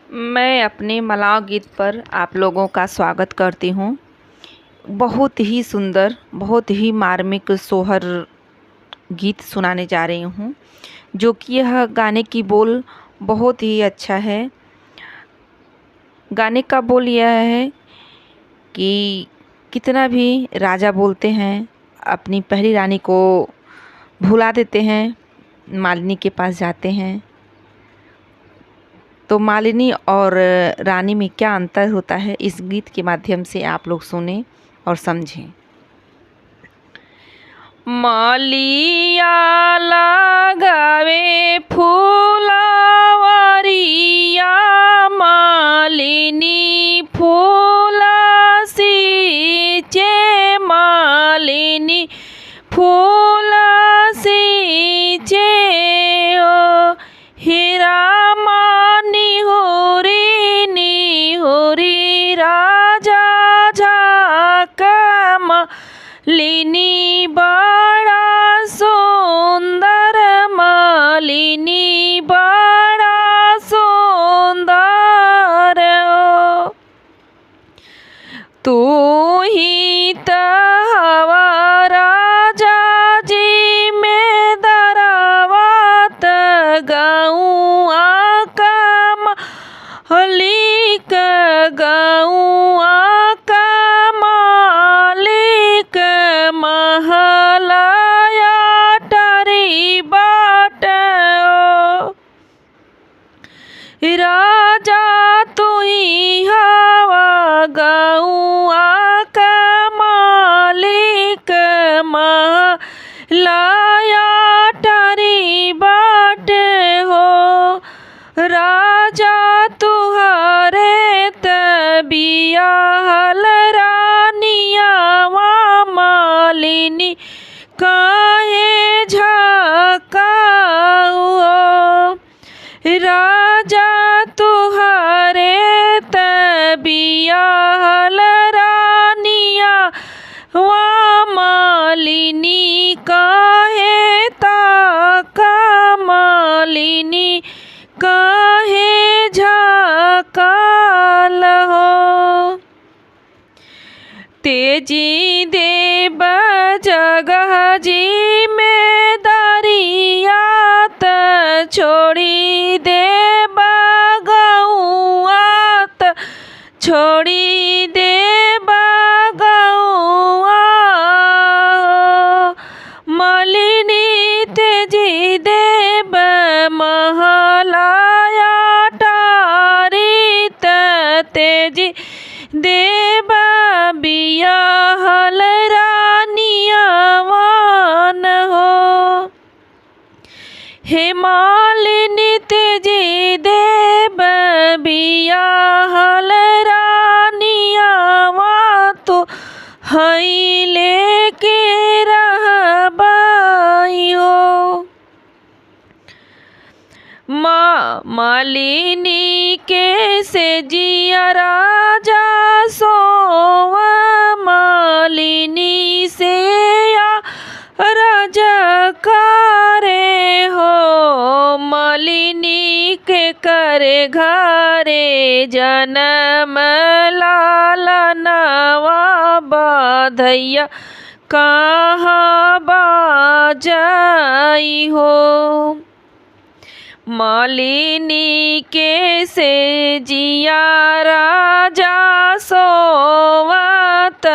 मैं अपने मलाव गीत पर आप लोगों का स्वागत करती हूँ। बहुत ही सुंदर, बहुत ही मार्मिक सोहर गीत सुनाने जा रही हूँ, जो कि यह गाने की बोल बहुत ही अच्छा है। गाने का बोल यह है कि कितना भी राजा बोलते हैं, अपनी पहली रानी को भुला देते हैं, मालिनी के पास जाते हैं। तो मालिनी और रानी में क्या अंतर होता है, इस गीत के माध्यम से आप लोग सुने और समझें। मालिया लगावे फूलवरिया, मालिनी फूला सींचे, मालिनी फूला सींचे। ओ हीरा मानी होरी निहोरी, राजा झाका मालिनी बड़ा सुंदर, मालिनी बड़ा सुंदर। तू ही तो हवा राजा जी में दरवात गौआ का मालिक, गौआ का मालिक, महलाया टरी बाट। राजा तू ही हवा गौआ का मालिक, महलाया टरी बाट हो। राजा तुहरे तबिया हल रानिया, मालिनी काहे झकाओ। राजा तुहरे तबिया हल रानिया, मालिनी काहे ताका, मालिनी काहे झकाल हो। तेजी देव जगह जी में दरियात, छोड़ी देव गौआत, छोड़ी देव गौआ। मालिनी तेजी देव महलाया टारित, तेजी देव बिया हल रानिया वन हो। हे मालिनी तेजी देव बिया हल रानिया वा, तो हई लेके रहबाई हो। मालिनी के से जिया राजा सोवा, मालिनी से या राजा करे हो। मालिनी के करे घरे जन्म लालनवा, बाधैया कहाँ बाजाई हो। मालिनी के से जिया राजा सोवत,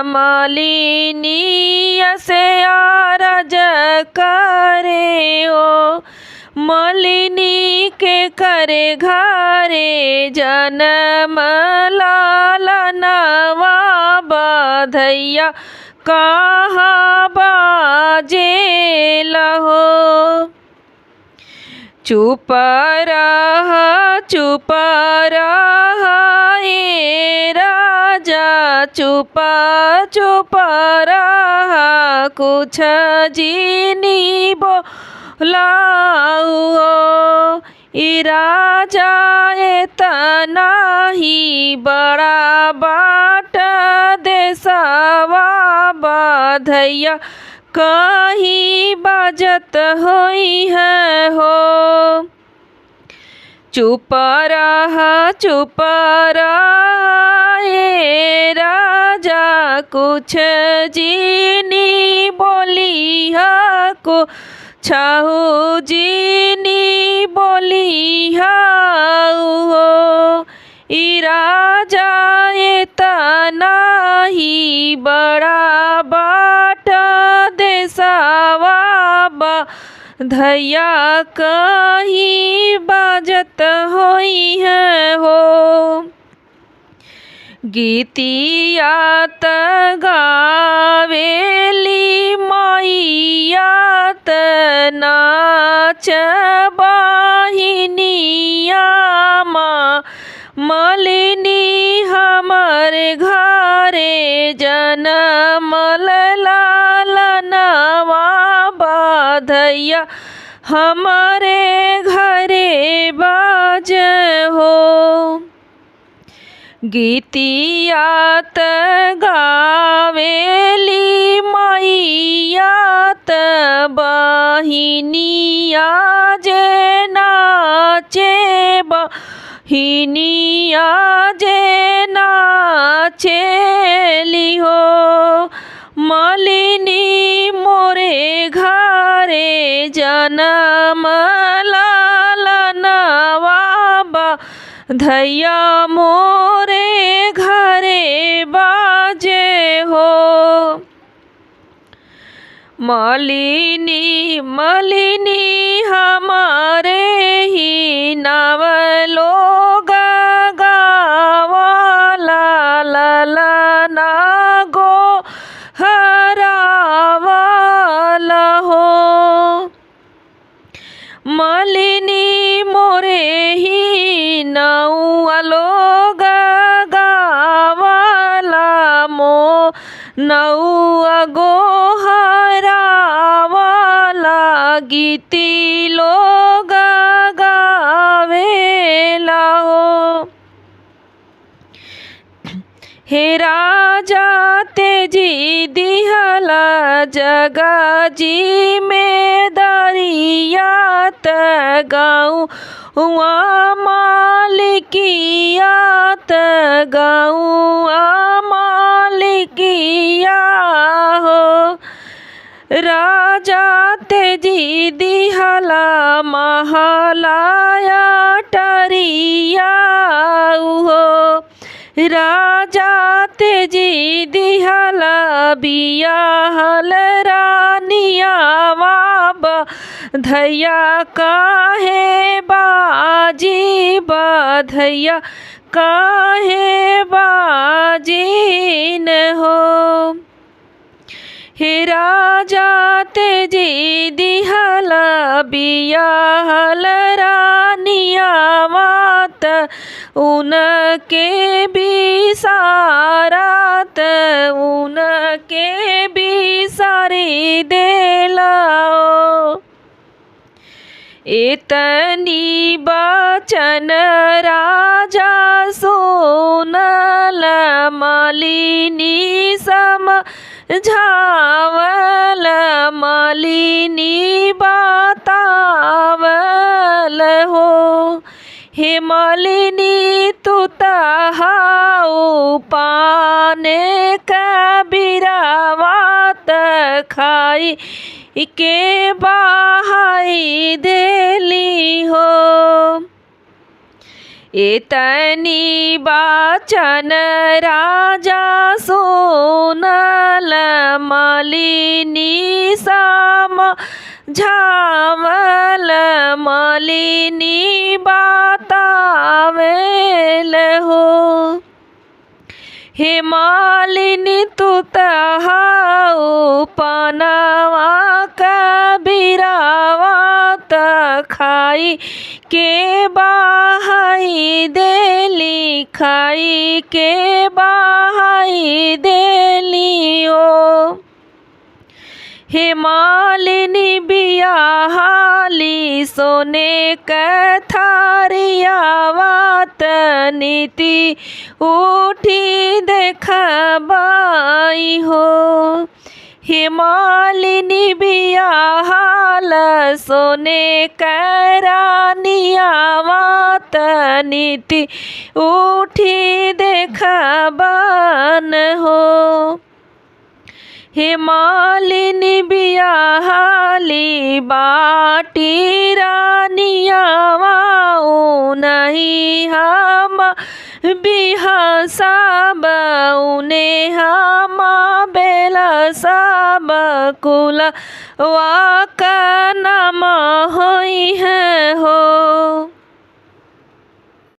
मालिनी से आरज करे हो। मालिनी के करे घरे जन्म लालनवा, बाधैया कहाँ बाजेला हो। चुप रह ए राजा, चुप रह, कुछ जीनी बोलाओ। ई राजा इतना ही बड़ा बाट देसवा, बाधैया कहीं बजत होई है हो। चुप रह ए राजा कुछ जीनी बोली को छहु जीनी बोली हो ई राजा इतना ही बड़ा बाट देसावा धैया कहीं बाजत होई है हो गीतिया त गावेली मैया त नाच बहिनिया मलिनी हमर घरे जनमल लालनवा बधैया हमारे घरे बाज हो गीतिया त गावेली मैया त बहिनिया जे नाचे बहिनिया जे नाचेली हो मलिनी मोरे घरे जनम लालनवा धैया मोरे घरे बाजे हो मलिनी मलिनी हमारे ही नव लोग गावाला ललना गो हरावाला हो मलिनी मोरे ही नौआ लोग गावाला मो नौआ गो हरावाला गीती लोग गावेला हो हे राजा तेजी दिहला जगा जी में दरिया त गाँव हुआ मालिकिया त गाँव मालिकिया हो राजा तेजी दिहला महलाया टरिया हो राजा तेजी दिहला बियाहल रानिया बधैया काहे बाजी बधैया काहे बाजी न हो हे राजा तेजी दिहला बियाहल रानिया मात उनके बिसारत उनके बिसारी देलाओ इतनी बचन राजा सोनल मालिनी समझावल मालिनी बतावल हो हे मालिनी तू तहाऊ पाने कबीरावात खाई के बहाई देली हो इतनी बाचन राजा सोनल मालिनी समझावल मालिनी बतावेल हो हे मालिनी तू तहाऊ पनवा कबीरावात खाई के बहाई देली खाई के बहाई देली ओ हे मालिनी बियाहाली सोने कथारियावात नीति उठी देखबाई हो हिमालिनी बियाहाल सोने करानिया वात नीति उठी देखबन हो। हिमालिनी बियाहाली बाटी रानिया वाऊ नहीं हम बिहा सब उने हम बेला सब कुल वाक नाम होई है हो।